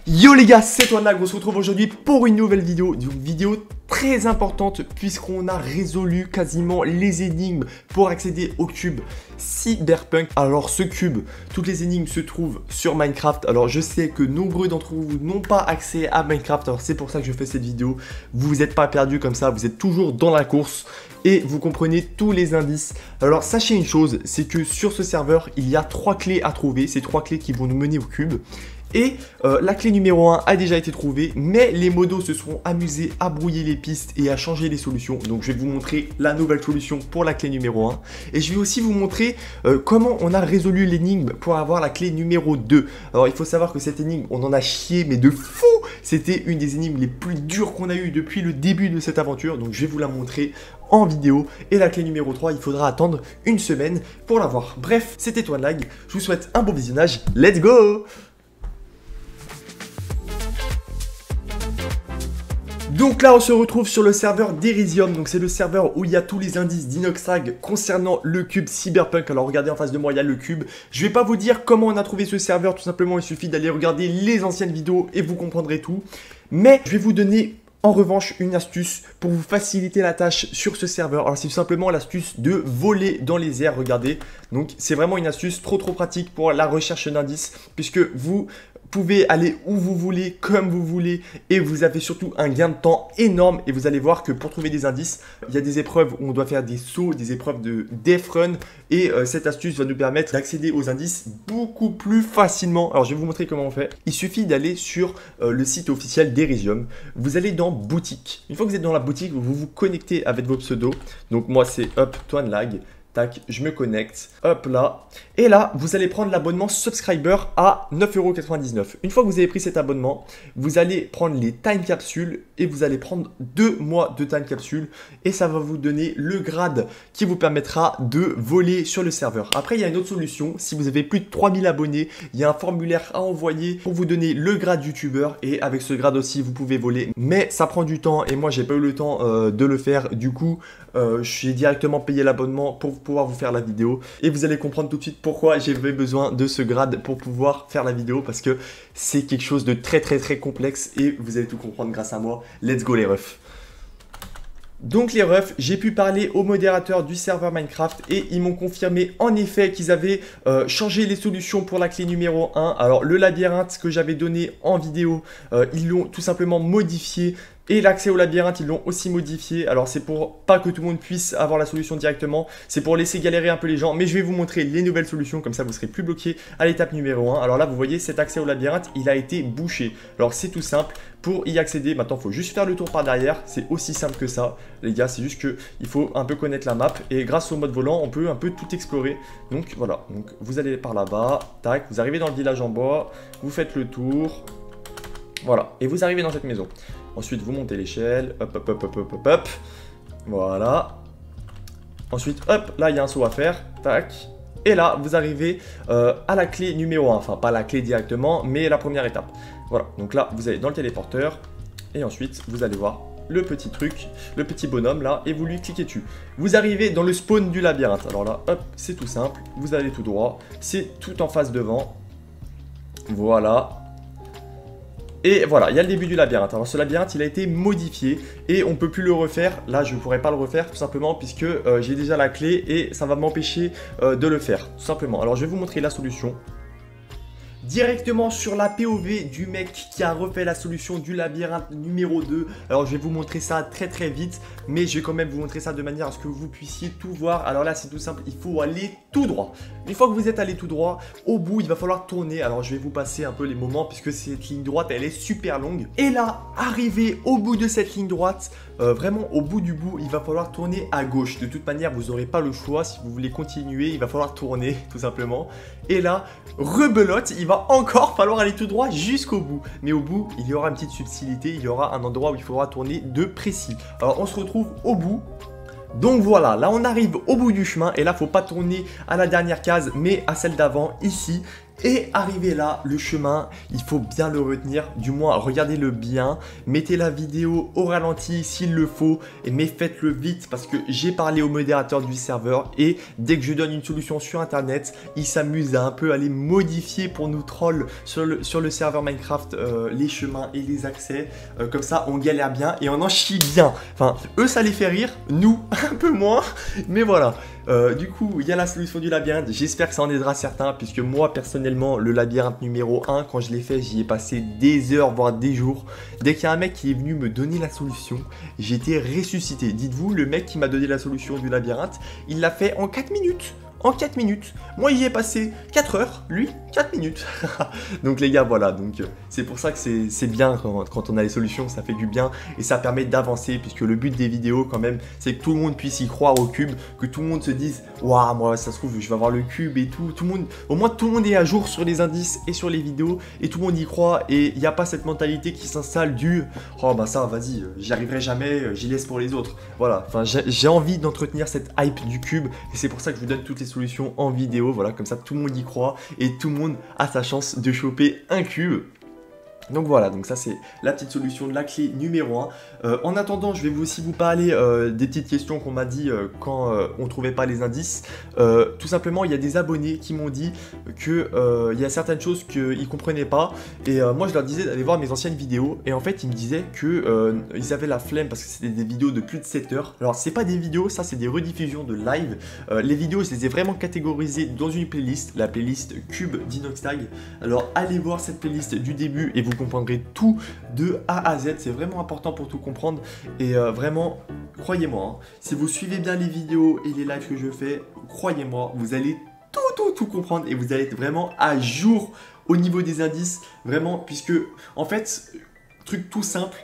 Yo les gars, c'est Toinlag, on se retrouve aujourd'hui pour une nouvelle vidéo, très importante puisqu'on a résolu quasiment les énigmes pour accéder au cube Cyberpunk. Alors ce cube, toutes les énigmes se trouvent sur Minecraft. Alors je sais que nombreux d'entre vous n'ont pas accès à Minecraft, alors c'est pour ça que je fais cette vidéo. Vous n'êtes pas perdu comme ça, vous êtes toujours dans la course et vous comprenez tous les indices. Alors sachez une chose, c'est que sur ce serveur, il y a 3 clés à trouver, ces 3 clés qui vont nous mener au cube. Et la clé numéro 1 a déjà été trouvée, mais les modos se seront amusés à brouiller les pistes et à changer les solutions. Donc je vais vous montrer la nouvelle solution pour la clé numéro 1. Et je vais aussi vous montrer comment on a résolu l'énigme pour avoir la clé numéro 2. Alors il faut savoir que cette énigme, on en a chié, mais de fou! C'était une des énigmes les plus dures qu'on a eues depuis le début de cette aventure. Donc je vais vous la montrer en vidéo. Et la clé numéro 3, il faudra attendre une semaine pour l'avoir. Bref, c'était Toinlag. Je vous souhaite un bon visionnage. Let's go! Donc là on se retrouve sur le serveur d'Elysium, donc c'est le serveur où il y a tous les indices d'Inoxtag concernant le cube Cyberpunk. Alors regardez en face de moi il y a le cube, je vais pas vous dire comment on a trouvé ce serveur, tout simplement il suffit d'aller regarder les anciennes vidéos et vous comprendrez tout. Mais je vais vous donner en revanche une astuce pour vous faciliter la tâche sur ce serveur. Alors c'est tout simplement l'astuce de voler dans les airs, regardez. Donc c'est vraiment une astuce trop pratique pour la recherche d'indices puisque vous pouvez aller où vous voulez, comme vous voulez, et vous avez surtout un gain de temps énorme. Et vous allez voir que pour trouver des indices, il y a des épreuves où on doit faire des sauts, des épreuves de death run, et cette astuce va nous permettre d'accéder aux indices beaucoup plus facilement. Alors je vais vous montrer comment on fait. Il suffit d'aller sur le site officiel d'Elysium. Vous allez dans boutique. Une fois que vous êtes dans la boutique, vous vous connectez avec vos pseudos. Donc moi c'est Toinlag. Tac, je me connecte, hop là. Et là, vous allez prendre l'abonnement subscriber à 9,99 €. Une fois que vous avez pris cet abonnement, vous allez prendre les time capsules et vous allez prendre 2 mois de time capsule. Et ça va vous donner le grade qui vous permettra de voler sur le serveur. Après, il y a une autre solution. Si vous avez plus de 3000 abonnés, il y a un formulaire à envoyer pour vous donner le grade youtubeur. Et avec ce grade aussi, vous pouvez voler. Mais ça prend du temps et moi, j'ai pas eu le temps de le faire. Du coup, j'ai directement payé l'abonnement pour pouvoir vous faire la vidéo et vous allez comprendre tout de suite pourquoi j'avais besoin de ce grade pour pouvoir faire la vidéo parce que c'est quelque chose de très complexe et vous allez tout comprendre grâce à moi. Let's go les refs. Donc les refs, j'ai pu parler aux modérateurs du serveur Minecraft et ils m'ont confirmé en effet qu'ils avaient changé les solutions pour la clé numéro 1. Alors le labyrinthe que j'avais donné en vidéo, ils l'ont tout simplement modifié. Et l'accès au labyrinthe, ils l'ont aussi modifié. Alors c'est pour pas que tout le monde puisse avoir la solution directement. C'est pour laisser galérer un peu les gens. Mais je vais vous montrer les nouvelles solutions. Comme ça, vous serez plus bloqué à l'étape numéro 1. Alors là, vous voyez, cet accès au labyrinthe, il a été bouché. Alors c'est tout simple. Pour y accéder, maintenant, il faut juste faire le tour par derrière. C'est aussi simple que ça. Les gars, c'est juste qu'il faut un peu connaître la map. Et grâce au mode volant, on peut un peu tout explorer. Donc voilà. Donc vous allez par là-bas. Tac, vous arrivez dans le village en bois. Vous faites le tour. Voilà. Et vous arrivez dans cette maison. Ensuite, vous montez l'échelle, hop. Voilà. Ensuite, hop, là, il y a un saut à faire. Tac. Et là, vous arrivez à la clé numéro 1. Enfin, pas la clé directement, mais la première étape. Voilà. Donc là, vous allez dans le téléporteur. Et ensuite, vous allez voir le petit truc, le petit bonhomme là. Et vous lui cliquez dessus. Vous arrivez dans le spawn du labyrinthe. Alors là, hop, c'est tout simple. Vous allez tout droit. C'est tout en face devant. Voilà. Et voilà, il y a le début du labyrinthe. Alors ce labyrinthe, il a été modifié et on ne peut plus le refaire. Là, je ne pourrais pas le refaire tout simplement puisque j'ai déjà la clé et ça va m'empêcher de le faire, tout simplement. Alors je vais vous montrer la solution. Directement sur la POV du mec qui a refait la solution du labyrinthe numéro 2. Alors je vais vous montrer ça très vite, mais je vais quand même vous montrer ça de manière à ce que vous puissiez tout voir. Alors là c'est tout simple, il faut aller tout droit. Une fois que vous êtes allé tout droit, au bout il va falloir tourner. Alors je vais vous passer un peu les moments puisque cette ligne droite elle est super longue. Et là, arrivé au bout de cette ligne droite, vraiment au bout du bout, il va falloir tourner à gauche. De toute manière vous n'aurez pas le choix, si vous voulez continuer, il va falloir tourner tout simplement. Et là, rebelote, il va encore falloir aller tout droit jusqu'au bout. Mais au bout, il y aura une petite subtilité, il y aura un endroit où il faudra tourner de précis. Alors on se retrouve au bout. Donc voilà, là on arrive au bout du chemin et là faut pas tourner à la dernière case mais à celle d'avant ici. Et arrivé là, le chemin, il faut bien le retenir, du moins regardez-le bien, mettez la vidéo au ralenti s'il le faut, mais faites-le vite parce que j'ai parlé au modérateur du serveur et dès que je donne une solution sur internet, il s'amuse à un peu aller modifier pour nous troll sur le serveur Minecraft les chemins et les accès, comme ça on galère bien et on en chie bien. Enfin, eux ça les fait rire, nous un peu moins, mais voilà. Du coup, il y a la solution du labyrinthe, j'espère que ça en aidera certains, puisque moi personnellement, le labyrinthe numéro 1, quand je l'ai fait, j'y ai passé des heures, voire des jours. Dès qu'il y a un mec qui est venu me donner la solution, j'ai été ressuscité. Dites-vous, le mec qui m'a donné la solution du labyrinthe, il l'a fait en 4 minutes. En 4 minutes. Moi, j'y ai passé 4 heures, lui, 4 minutes. Donc les gars, voilà, donc c'est pour ça que c'est bien quand on a les solutions, ça fait du bien et ça permet d'avancer, puisque le but des vidéos quand même, c'est que tout le monde puisse y croire au cube, que tout le monde se dise « Waouh, moi ça se trouve, je vais avoir le cube et tout ». Tout le monde, au moins tout le monde est à jour sur les indices et sur les vidéos et tout le monde y croit et il n'y a pas cette mentalité qui s'installe du « Oh bah ça, vas-y, j'y arriverai jamais, j'y laisse pour les autres ». Voilà, enfin j'ai envie d'entretenir cette hype du cube et c'est pour ça que je vous donne toutes les solutions en vidéo, voilà, comme ça tout le monde y croit et tout le monde a sa chance de choper un cube. Donc voilà, donc ça c'est la petite solution de la clé numéro 1. En attendant, je vais aussi vous parler des petites questions qu'on m'a dit quand on ne trouvait pas les indices. Tout simplement, il y a des abonnés qui m'ont dit qu'il y a certaines choses qu'ils ne comprenaient pas. Et moi, je leur disais d'aller voir mes anciennes vidéos. Et en fait, ils me disaient qu'ils avaient la flemme parce que c'était des vidéos de plus de 7 heures. Alors, c'est pas des vidéos, ça c'est des rediffusions de live. Les vidéos, je les ai vraiment catégorisées dans une playlist, la playlist Cube d'Inoxtag. Alors, allez voir cette playlist du début et vous comprendrez tout de A à Z. C'est vraiment important pour tout comprendre et vraiment, croyez-moi, hein, si vous suivez bien les vidéos et les lives que je fais, croyez-moi, vous allez tout comprendre et vous allez être vraiment à jour au niveau des indices, vraiment, puisque en fait, truc tout simple,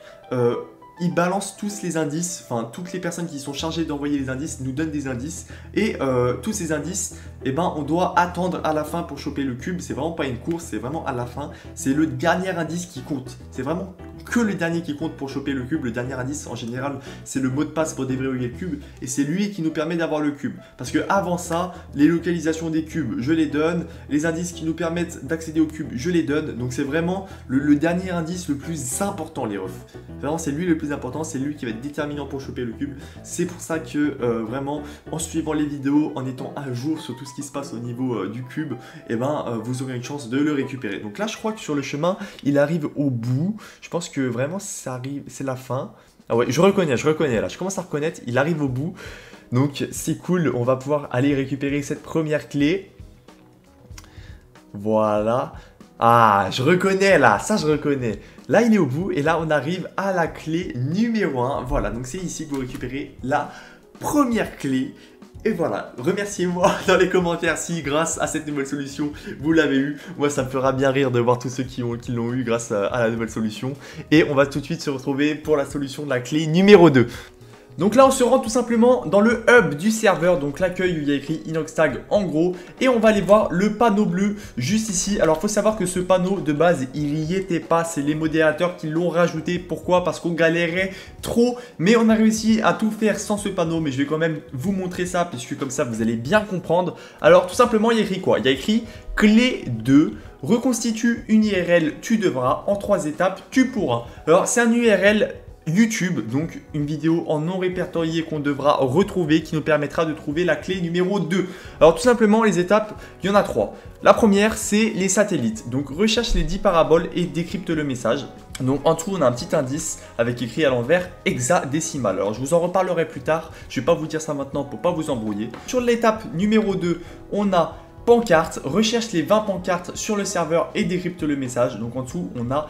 ils balancent tous les indices, enfin toutes les personnes qui sont chargées d'envoyer les indices nous donnent des indices et tous ces indices, eh ben, on doit attendre à la fin pour choper le cube. C'est vraiment pas une course, c'est vraiment à la fin, c'est le dernier indice qui compte, c'est vraiment que le dernier qui compte pour choper le cube. Le dernier indice en général c'est le mot de passe pour déverrouiller le cube et c'est lui qui nous permet d'avoir le cube, parce que avant ça, les localisations des cubes je les donne, les indices qui nous permettent d'accéder au cube je les donne, donc c'est vraiment le dernier indice le plus important les refs, vraiment c'est lui le plus important, c'est lui qui va être déterminant pour choper le cube. C'est pour ça que vraiment en suivant les vidéos, en étant à jour sur tout ce qui se passe au niveau du cube, et vous aurez une chance de le récupérer. Donc là je crois que sur le chemin il arrive au bout, je pense que vraiment ça arrive, c'est la fin. Ah ouais, je reconnais là, je commence à reconnaître, il arrive au bout, donc c'est cool, on va pouvoir aller récupérer cette première clé. Voilà. Ah, je reconnais là, ça je reconnais. Là, il est au bout et là, on arrive à la clé numéro 1. Voilà, donc c'est ici que vous récupérez la première clé. Et voilà, remerciez-moi dans les commentaires si grâce à cette nouvelle solution, vous l'avez eu. Moi, ça me fera bien rire de voir tous ceux qui l'ont eu grâce à la nouvelle solution. Et on va tout de suite se retrouver pour la solution de la clé numéro 2. Donc là on se rend tout simplement dans le hub du serveur, donc l'accueil où il y a écrit Inoxtag en gros, et on va aller voir le panneau bleu juste ici. Alors il faut savoir que ce panneau de base il y était pas, c'est les modérateurs qui l'ont rajouté. Pourquoi? Parce qu'on galérait trop, mais on a réussi à tout faire sans ce panneau, mais je vais quand même vous montrer ça puisque comme ça vous allez bien comprendre. Alors tout simplement il y a écrit quoi? Il y a écrit clé 2. Reconstitue une URL, tu devras, en 3 étapes, tu pourras. Alors c'est un URL YouTube, donc une vidéo en non répertorié qu'on devra retrouver qui nous permettra de trouver la clé numéro 2. Alors tout simplement les étapes, il y en a 3. La première c'est les satellites, donc recherche les 10 paraboles et décrypte le message. Donc en dessous on a un petit indice avec écrit à l'envers hexadécimal. Alors je vous en reparlerai plus tard, je ne vais pas vous dire ça maintenant pour pas vous embrouiller. Sur l'étape numéro 2 on a pancarte, recherche les 20 pancartes sur le serveur et décrypte le message. Donc en dessous on a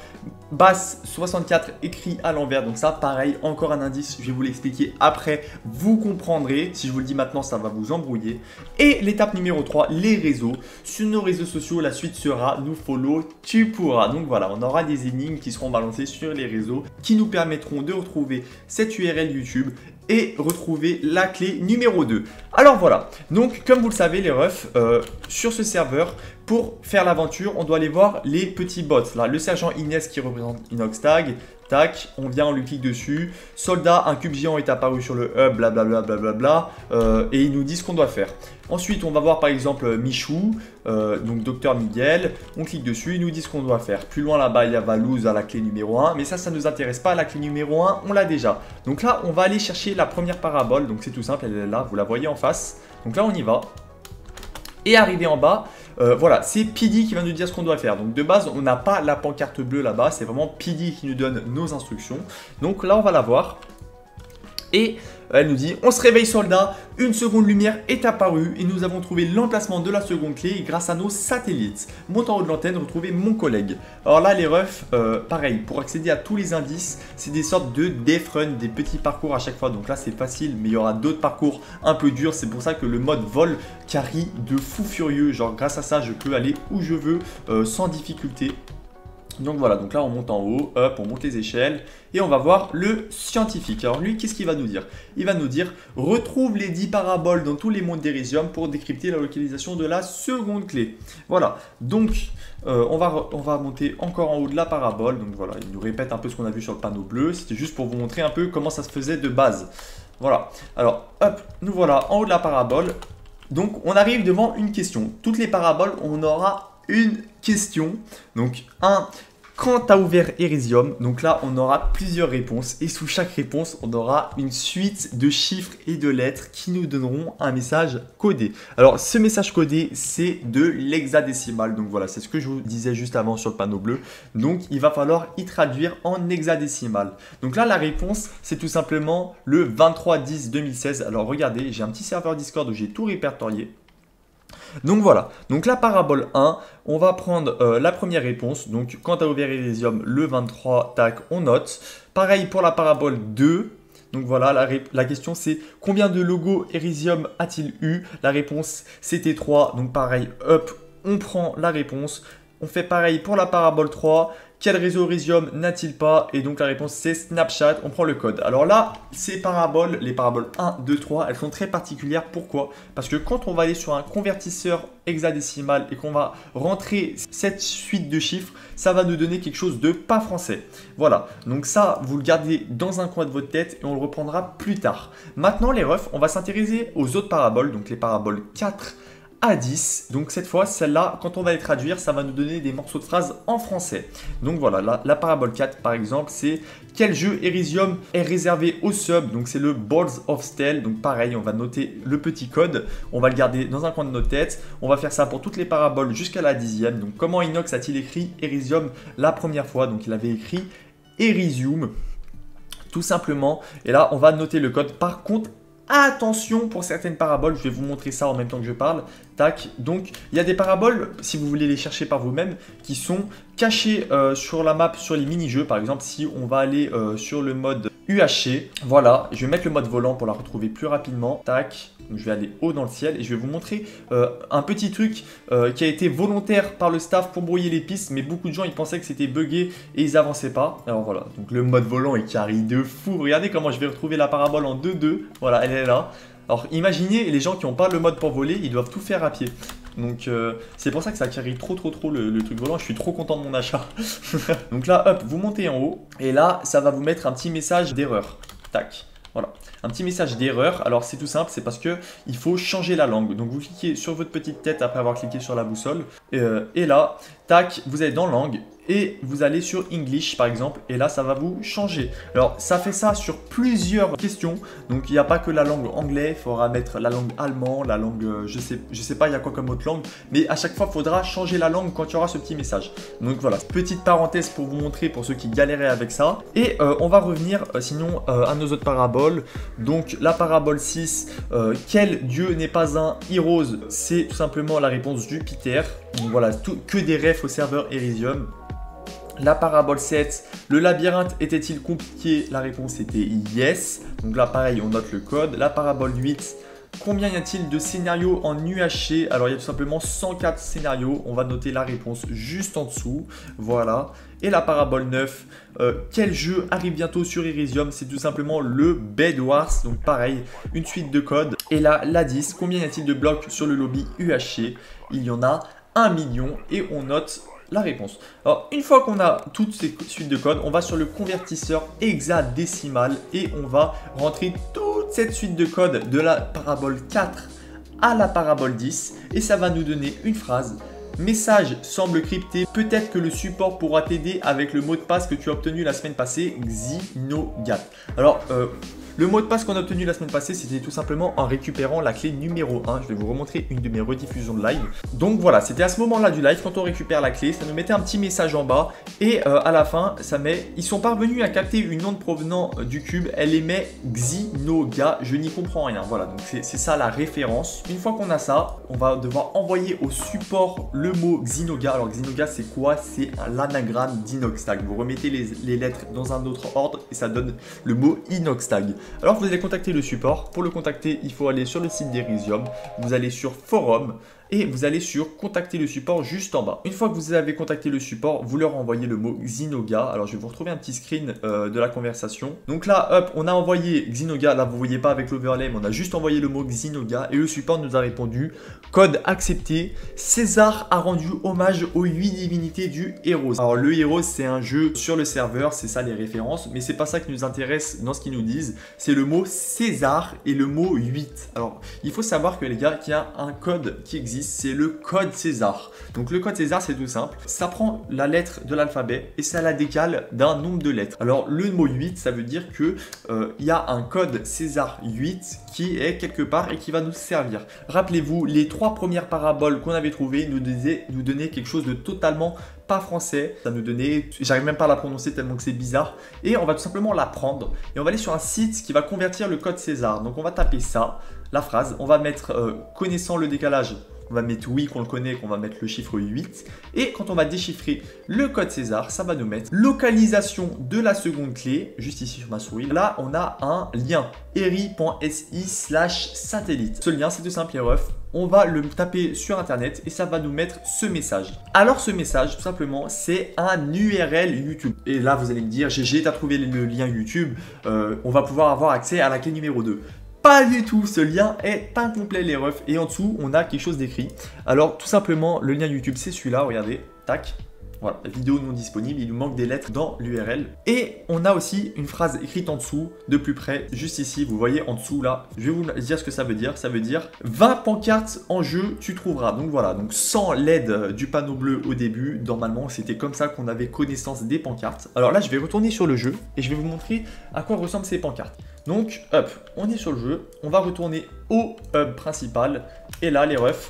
basse 64 écrit à l'envers, donc ça pareil, encore un indice, je vais vous l'expliquer après, vous comprendrez, si je vous le dis maintenant ça va vous embrouiller. Et l'étape numéro 3, les réseaux, sur nos réseaux sociaux la suite sera nous follow, tu pourras. Donc voilà, on aura des énigmes qui seront balancées sur les réseaux qui nous permettront de retrouver cette URL YouTube et retrouver la clé numéro 2. Alors voilà, donc comme vous le savez les refs, sur ce serveur, pour faire l'aventure, on doit aller voir les petits bots. Là, le sergent Inès qui représente Inoxtag. Tac, on vient, on lui clique dessus. Soldat, un cube géant est apparu sur le hub, blablabla, blablabla. Et il nous dit ce qu'on doit faire. Ensuite, on va voir par exemple Michou, donc Docteur Miguel. On clique dessus, il nous dit ce qu'on doit faire. Plus loin là-bas, il y a Valouz à la clé numéro 1. Mais ça ne nous intéresse pas. La clé numéro 1, on l'a déjà. Donc là, on va aller chercher la première parabole. Donc c'est tout simple, elle est là, vous la voyez en face. Donc là, on y va. Et arrivé en bas, voilà, c'est PD qui va nous dire ce qu'on doit faire. Donc de base, on n'a pas la pancarte bleue là-bas, c'est vraiment PD qui nous donne nos instructions. Donc là, on va la voir. Et elle nous dit, on se réveille soldat, une seconde lumière est apparue et nous avons trouvé l'emplacement de la seconde clé grâce à nos satellites. Monte en haut de l'antenne, retrouvez mon collègue. Alors là les refs, pareil, pour accéder à tous les indices, c'est des sortes de death run, des petits parcours à chaque fois. Donc là c'est facile, mais il y aura d'autres parcours un peu durs. C'est pour ça que le mode vol carry de fou furieux. Genre grâce à ça, je peux aller où je veux sans difficulté. Donc voilà, donc là on monte en haut, hop, on monte les échelles et on va voir le scientifique. Alors lui, qu'est-ce qu'il va nous dire? Il va nous dire, retrouve les 10 paraboles dans tous les mondes d'Elysium pour décrypter la localisation de la seconde clé. Voilà, donc on va monter encore en haut de la parabole. Donc voilà, il nous répète un peu ce qu'on a vu sur le panneau bleu. C'était juste pour vous montrer un peu comment ça se faisait de base. Voilà, alors hop, nous voilà en haut de la parabole. Donc on arrive devant une question. Toutes les paraboles, on aura une question. Donc quand tu as ouvert Elysium, donc là on aura plusieurs réponses et sous chaque réponse on aura une suite de chiffres et de lettres qui nous donneront un message codé. Alors ce message codé c'est de l'hexadécimal, donc voilà c'est ce que je vous disais juste avant sur le panneau bleu. Donc il va falloir y traduire en hexadécimal. Donc là la réponse c'est tout simplement le 23-10-2016. Alors regardez, j'ai un petit serveur Discord où j'ai tout répertorié. Donc voilà, donc la parabole 1, on va prendre la première réponse. Donc quand tu as ouvert Elysium le 23, tac, on note. Pareil pour la parabole 2. Donc voilà, la question c'est combien de logos Elysium a-t-il eu? La réponse c'était 3. Donc pareil, hop, on prend la réponse. On fait pareil pour la parabole 3. Quel réseau Elysium n'a-t-il pas? Et donc la réponse c'est Snapchat, on prend le code. Alors là, ces paraboles, les paraboles 1, 2, 3, elles sont très particulières. Pourquoi? Parce que quand on va aller sur un convertisseur hexadécimal et qu'on va rentrer cette suite de chiffres, ça va nous donner quelque chose de pas français. Voilà, donc ça, vous le gardez dans un coin de votre tête et on le reprendra plus tard. Maintenant les refs, on va s'intéresser aux autres paraboles, donc les paraboles 4 à 10. Donc cette fois, celle-là, quand on va les traduire, ça va nous donner des morceaux de phrases en français. Donc voilà, la parabole 4 par exemple, c'est quel jeu Elysium est réservé au sub? Donc c'est le Balls of Steel. Donc pareil, on va noter le petit code, on va le garder dans un coin de notre tête. On va faire ça pour toutes les paraboles jusqu'à la 10e. Donc comment Inox a-t-il écrit Elysium la première fois? Donc il avait écrit Elysium, tout simplement. Et là, on va noter le code. Par contre, attention pour certaines paraboles, je vais vous montrer ça en même temps que je parle. Tac, donc il y a des paraboles, si vous voulez les chercher par vous-même, qui sont cachées sur la map, sur les mini-jeux. Par exemple, si on va aller sur le mode UHC, voilà, je vais mettre le mode volant pour la retrouver plus rapidement. Tac, donc je vais aller haut dans le ciel et je vais vous montrer un petit truc qui a été volontaire par le staff pour brouiller les pistes, mais beaucoup de gens ils pensaient que c'était buggé et ils avançaient pas. Alors voilà, donc le mode volant est carré de fou. Regardez comment je vais retrouver la parabole en 2-2. Voilà, elle est là. Alors imaginez les gens qui n'ont pas le mode pour voler, ils doivent tout faire à pied. Donc c'est pour ça que ça carry trop le truc volant. Je suis trop content de mon achat. Donc là, hop, vous montez en haut et là, ça va vous mettre un petit message d'erreur. Tac. Voilà, un petit message d'erreur. Alors c'est tout simple, c'est parce que il faut changer la langue. Donc vous cliquez sur votre petite tête après avoir cliqué sur la boussole. Et là, tac, vous allez dans langue et vous allez sur English par exemple. Et là, ça va vous changer. Alors ça fait ça sur plusieurs questions. Donc il n'y a pas que la langue anglais. Il faudra mettre la langue allemand, la langue, je sais pas, il y a quoi comme autre langue. Mais à chaque fois, il faudra changer la langue quand il y aura ce petit message. Donc voilà, petite parenthèse pour vous montrer pour ceux qui galéraient avec ça. Et on va revenir sinon à nos autres paraboles. Donc la parabole 6, quel dieu n'est pas un Heroes? C'est tout simplement la réponse Jupiter. Donc voilà, que des refs au serveur Elysium. La parabole 7, le labyrinthe était-il compliqué? La réponse était yes. Donc là pareil, on note le code. La parabole 8, combien y a-t-il de scénarios en UHC? Alors il y a tout simplement 104 scénarios. On va noter la réponse juste en dessous. Voilà. Et la parabole 9, quel jeu arrive bientôt sur Elysium? C'est tout simplement le Bed Wars. Donc pareil, une suite de codes. Et là, la 10, combien y a-t-il de blocs sur le lobby UHC? Il y en a 1 million et on note la réponse. Alors, une fois qu'on a toutes ces suites de codes, on va sur le convertisseur hexadécimal et on va rentrer toute cette suite de codes de la parabole 4 à la parabole 10 et ça va nous donner une phrase. Message semble crypté, peut-être que le support pourra t'aider avec le mot de passe que tu as obtenu la semaine passée, Xinogat. Alors, le mot de passe qu'on a obtenu la semaine passée, c'était tout simplement en récupérant la clé numéro 1. Je vais vous remontrer une de mes rediffusions de live. Donc voilà, c'était à ce moment-là du live, quand on récupère la clé, ça nous mettait un petit message en bas. Et à la fin, ça met « Ils sont parvenus à capter une onde provenant du cube, elle émet Xinoga, je n'y comprends rien. » Voilà, donc c'est ça la référence. Une fois qu'on a ça, on va devoir envoyer au support le mot Xinoga. Alors Xinoga, c'est quoi? C'est l'anagramme d'Inoxtag. Vous remettez les lettres dans un autre ordre et ça donne le mot Inoxtag. Alors vous allez contacter le support. Pour le contacter, il faut aller sur le site d'Erisium. Vous allez sur Forum et vous allez sur contacter le support juste en bas. Une fois que vous avez contacté le support, vous leur envoyez le mot Xinoga. Alors je vais vous retrouver un petit screen de la conversation. Donc là, hop, on a envoyé Xinoga. Là, vous ne voyez pas avec l'overlay, mais on a juste envoyé le mot Xinoga et le support nous a répondu code accepté. César a rendu hommage aux 8 divinités du Heroes. Alors le Heroes, c'est un jeu sur le serveur, c'est ça les références, mais c'est pas ça qui nous intéresse dans ce qu'ils nous disent. C'est le mot César et le mot 8. Alors il faut savoir que les gars, qu'il y a un code qui existe. C'est le code César. Donc le code César, c'est tout simple. Ça prend la lettre de l'alphabet et ça la décale d'un nombre de lettres. Alors le mot 8, ça veut dire que il y a un code César 8 qui est quelque part et qui va nous servir. Rappelez-vous, les 3 premières paraboles qu'on avait trouvées nous donnaient quelque chose de totalement pas français. Ça nous donnait, j'arrive même pas à la prononcer tellement que c'est bizarre. Et on va tout simplement la prendre et on va aller sur un site qui va convertir le code César. Donc on va taper ça, la phrase, on va mettre connaissant le décalage. On va mettre oui qu'on le connaît, qu'on va mettre le chiffre 8. Et quand on va déchiffrer le code César, ça va nous mettre localisation de la seconde clé, juste ici sur ma souris. Là, on a un lien, eri.si/satellite. Ce lien, c'est tout simple les refs. On va le taper sur internet et ça va nous mettre ce message. Alors ce message, tout simplement, c'est un URL YouTube. Et là, vous allez me dire, GG, t'as trouvé le lien YouTube, on va pouvoir avoir accès à la clé numéro 2. Pas du tout, ce lien est incomplet les refs. Et en dessous, on a quelque chose d'écrit. Alors tout simplement, le lien YouTube, c'est celui-là, regardez, tac. Voilà, vidéo non disponible, il nous manque des lettres dans l'URL. Et on a aussi une phrase écrite en dessous, de plus près, juste ici, vous voyez en dessous là. Je vais vous dire ce que ça veut dire. Ça veut dire 20 pancartes en jeu, tu trouveras. Donc voilà, donc sans l'aide du panneau bleu au début, normalement c'était comme ça qu'on avait connaissance des pancartes. Alors là, je vais retourner sur le jeu et je vais vous montrer à quoi ressemblent ces pancartes. Donc hop, on est sur le jeu, on va retourner au hub principal. Et là, les refs.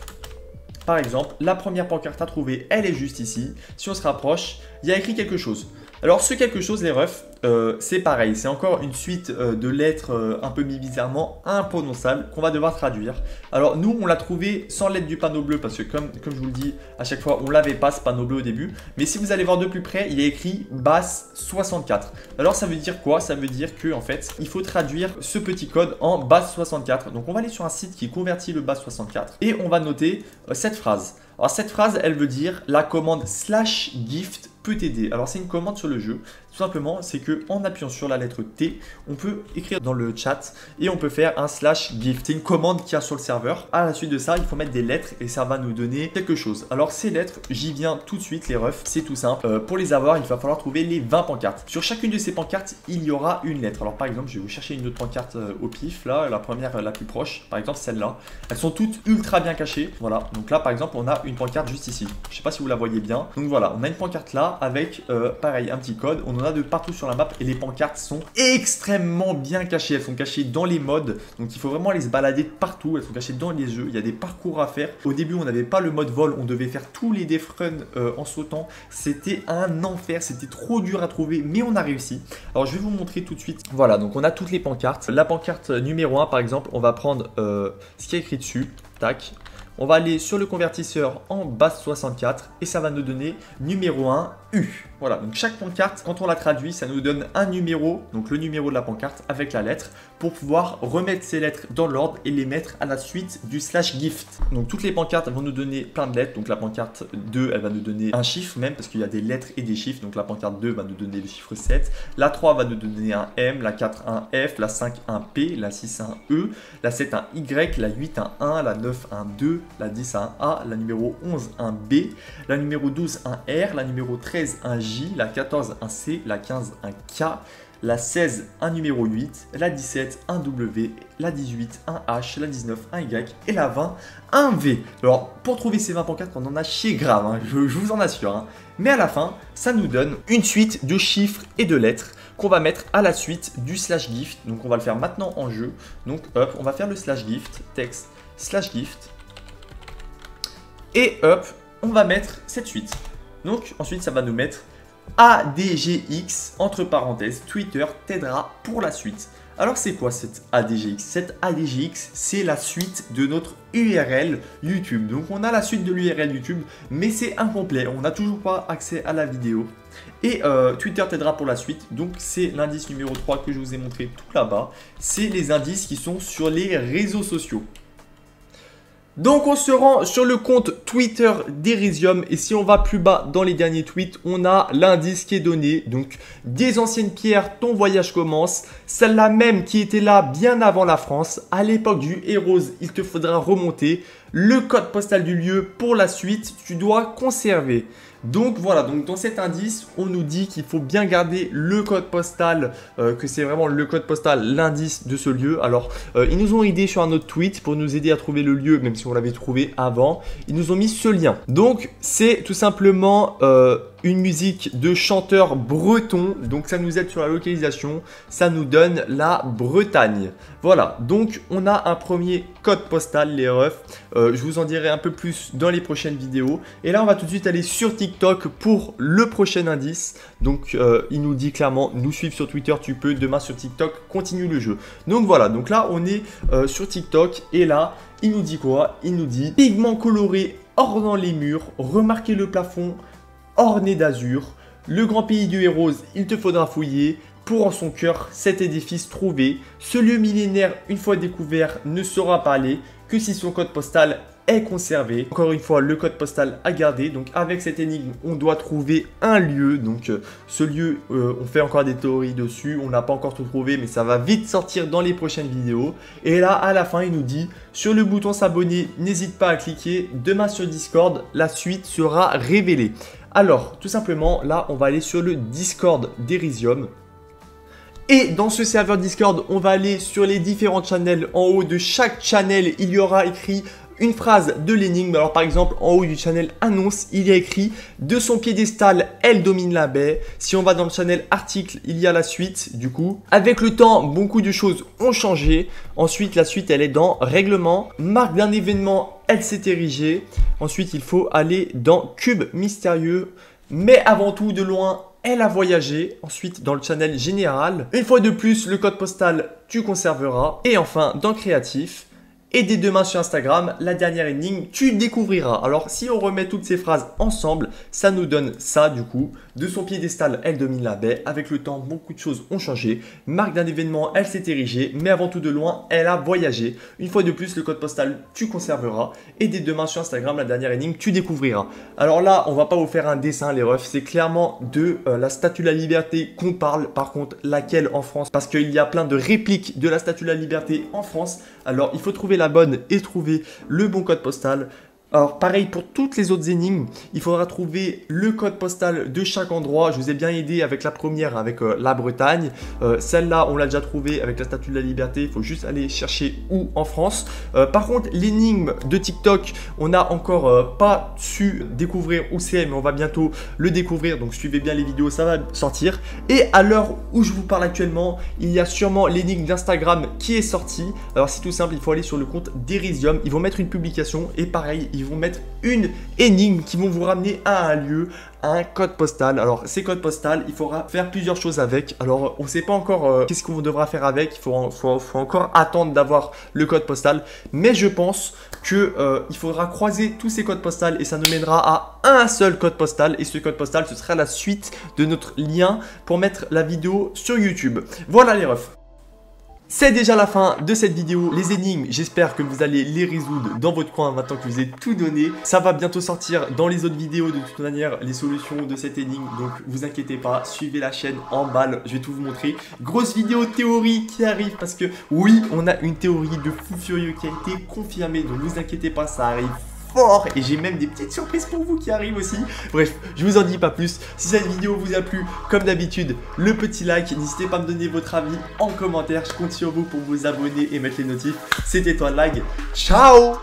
Par exemple, la première pancarte à trouver, elle est juste ici. Si on se rapproche, il y a écrit quelque chose. Alors ce quelque chose, les refs, c'est pareil. C'est encore une suite de lettres un peu bizarrement imprononçables qu'on va devoir traduire. Alors nous, on l'a trouvé sans l'aide du panneau bleu parce que comme je vous le dis à chaque fois, on l'avait pas ce panneau bleu au début. Mais si vous allez voir de plus près, il y a écrit basse 64. Alors ça veut dire quoi? Ça veut dire que en fait, il faut traduire ce petit code en basse 64. Donc on va aller sur un site qui convertit le basse 64 et on va noter cette phrase. Alors cette phrase, elle veut dire la commande /gift peut t'aider. Alors c'est une commande sur le jeu. Tout simplement, c'est que en appuyant sur la lettre T, on peut écrire dans le chat et on peut faire un /gift. C'est une commande qu'il y a sur le serveur. À la suite de ça, il faut mettre des lettres et ça va nous donner quelque chose. Alors ces lettres, j'y viens tout de suite les refs. C'est tout simple. Pour les avoir, il va falloir trouver les 20 pancartes. Sur chacune de ces pancartes, il y aura une lettre. Alors par exemple, je vais vous chercher une autre pancarte au pif. Là, la première, la plus proche. Par exemple, celle-là. Elles sont toutes ultra bien cachées. Voilà. Donc là, par exemple, on a une pancarte juste ici. Je ne sais pas si vous la voyez bien. Donc voilà, on a une pancarte là avec pareil un petit code. On en a de partout sur la map et les pancartes sont extrêmement bien cachées. Elles sont cachées dans les modes, donc il faut vraiment aller se balader partout. Elles sont cachées dans les jeux. Il y a des parcours à faire. Au début, on n'avait pas le mode vol. On devait faire tous les defruns en sautant. C'était un enfer. C'était trop dur à trouver, mais on a réussi. Alors je vais vous montrer tout de suite. Voilà, donc on a toutes les pancartes. La pancarte numéro 1, par exemple, on va prendre ce qui est écrit dessus. Tac. On va aller sur le convertisseur en base 64 et ça va nous donner numéro 1 U. Voilà, donc chaque pancarte, quand on la traduit, ça nous donne un numéro, donc le numéro de la pancarte avec la lettre, pour pouvoir remettre ces lettres dans l'ordre et les mettre à la suite du /gift. Donc toutes les pancartes vont nous donner plein de lettres. Donc la pancarte 2, elle va nous donner un chiffre même, parce qu'il y a des lettres et des chiffres. Donc la pancarte 2 va nous donner le chiffre 7. La 3 va nous donner un M, la 4 un F, la 5 un P, la 6 un E, la 7 un Y, la 8 un 1, la 9 un 2, la 10 un A, la numéro 11 un B, la numéro 12 un R, la numéro 13 un J, la 14 un C, la 15 un K, la 16 un numéro 8, la 17 un W, la 18 un H, la 19 un Y et la 20 un V. Alors pour trouver ces 20 pancartes, on en a chier grave, hein, je vous en assure. Hein. Mais à la fin, ça nous donne une suite de chiffres et de lettres qu'on va mettre à la suite du /gift. Donc on va le faire maintenant en jeu. Donc hop, on va faire le /gift, texte /gift. Et hop, on va mettre cette suite. Donc ensuite ça va nous mettre ADGX, entre parenthèses, Twitter t'aidera pour la suite. Alors c'est quoi cette ADGX? Cette ADGX, c'est la suite de notre URL YouTube. Donc on a la suite de l'URL YouTube, mais c'est incomplet. On n'a toujours pas accès à la vidéo. Et Twitter t'aidera pour la suite. Donc c'est l'indice numéro 3 que je vous ai montré tout là-bas. C'est les indices qui sont sur les réseaux sociaux. Donc on se rend sur le compte Twitter d'Erizium et si on va plus bas dans les derniers tweets, on a l'indice qui est donné. Donc des anciennes pierres, ton voyage commence. Celle-là même qui était là bien avant la France. À l'époque du Heroes, il te faudra remonter. Le code postal du lieu pour la suite, tu dois conserver. Donc voilà, donc dans cet indice, on nous dit qu'il faut bien garder le code postal, que c'est vraiment le code postal, l'indice de ce lieu. Alors, ils nous ont aidé sur un autre tweet pour nous aider à trouver le lieu, même si on l'avait trouvé avant. Ils nous ont mis ce lien. Donc, c'est tout simplement une musique de chanteur breton. Donc, ça nous aide sur la localisation. Ça nous donne la Bretagne. Voilà, donc on a un premier code postal, les refs. Je vous en dirai un peu plus dans les prochaines vidéos. Et là, on va tout de suite aller sur TikTok pour le prochain indice. Donc, il nous dit clairement, nous suivre sur Twitter, tu peux. Demain sur TikTok, continue le jeu. Donc voilà, donc là, on est sur TikTok. Et là, il nous dit quoi? Il nous dit pigments colorés ornant les murs, remarquez le plafond orné d'azur. Le grand pays du Heroes, il te faudra fouiller. Pour en son cœur cet édifice trouvé, ce lieu millénaire, une fois découvert, ne sera parlé que si son code postal est conservé. Encore une fois, le code postal à garder. Donc avec cette énigme, on doit trouver un lieu. Donc ce lieu, on fait encore des théories dessus. On n'a pas encore tout trouvé, mais ça va vite sortir dans les prochaines vidéos. Et là, à la fin, il nous dit, sur le bouton s'abonner, n'hésite pas à cliquer. Demain sur Discord, la suite sera révélée. Alors, tout simplement, là, on va aller sur le Discord d'Erizium. Et dans ce serveur Discord, on va aller sur les différents channels. En haut de chaque channel, il y aura écrit une phrase de l'énigme. Alors par exemple, en haut du channel annonce, il y a écrit « De son piédestal, elle domine la baie ». Si on va dans le channel article, il y a la suite du coup. Avec le temps, beaucoup de choses ont changé. Ensuite, la suite, elle est dans « Règlement ». Marque d'un événement, elle s'est érigée. Ensuite, il faut aller dans « Cube mystérieux ». Mais avant tout, de loin, elle a voyagé. Ensuite, dans le channel général. Une fois de plus, le code postal, tu conserveras. Et enfin, dans créatif. Et dès demain sur Instagram, la dernière énigme, tu découvriras. Alors, si on remet toutes ces phrases ensemble, ça nous donne ça du coup. De son piédestal, elle domine la baie. Avec le temps, beaucoup de choses ont changé. Marque d'un événement, elle s'est érigée. Mais avant tout de loin, elle a voyagé. Une fois de plus, le code postal, tu conserveras. Et dès demain sur Instagram, la dernière énigme, tu découvriras. Alors là, on va pas vous faire un dessin, les refs. C'est clairement de la Statue de la Liberté qu'on parle. Par contre, laquelle en France? Parce qu'il y a plein de répliques de la Statue de la Liberté en France. Alors, il faut trouver la bonne et trouver le bon code postal. Alors pareil pour toutes les autres énigmes, il faudra trouver le code postal de chaque endroit. Je vous ai bien aidé avec la première, avec la Bretagne. Celle-là, on l'a déjà trouvée avec la Statue de la Liberté. Il faut juste aller chercher où en France. Par contre, l'énigme de TikTok, on n'a encore pas su découvrir où c'est, mais on va bientôt le découvrir. Donc suivez bien les vidéos, ça va sortir. Et à l'heure où je vous parle actuellement, il y a sûrement l'énigme d'Instagram qui est sortie. Alors c'est tout simple, il faut aller sur le compte d'Erizium. Ils vont mettre une publication et pareil, ils vont mettre une énigme qui vont vous ramener à un lieu, à un code postal. Alors ces codes postales, il faudra faire plusieurs choses avec. Alors on ne sait pas encore qu'est-ce qu'on devra faire avec, il faut encore attendre d'avoir le code postal. Mais je pense que il faudra croiser tous ces codes postales et ça nous mènera à un seul code postal. Et ce code postal, ce sera la suite de notre lien pour mettre la vidéo sur YouTube. Voilà les refs. C'est déjà la fin de cette vidéo, les énigmes, j'espère que vous allez les résoudre dans votre coin maintenant que je vous ai tout donné. Ça va bientôt sortir dans les autres vidéos de toute manière, les solutions de cette énigme, donc vous inquiétez pas, suivez la chaîne en balle, je vais tout vous montrer. Grosse vidéo théorie qui arrive parce que oui, on a une théorie de fou furieux qui a été confirmée, donc vous inquiétez pas, ça arrive fort et j'ai même des petites surprises pour vous qui arrivent aussi. Bref, je vous en dis pas plus. Si cette vidéo vous a plu, comme d'habitude, le petit like, n'hésitez pas à me donner votre avis en commentaire. Je compte sur vous pour vous abonner et mettre les notifs. C'était toi Lag. Ciao.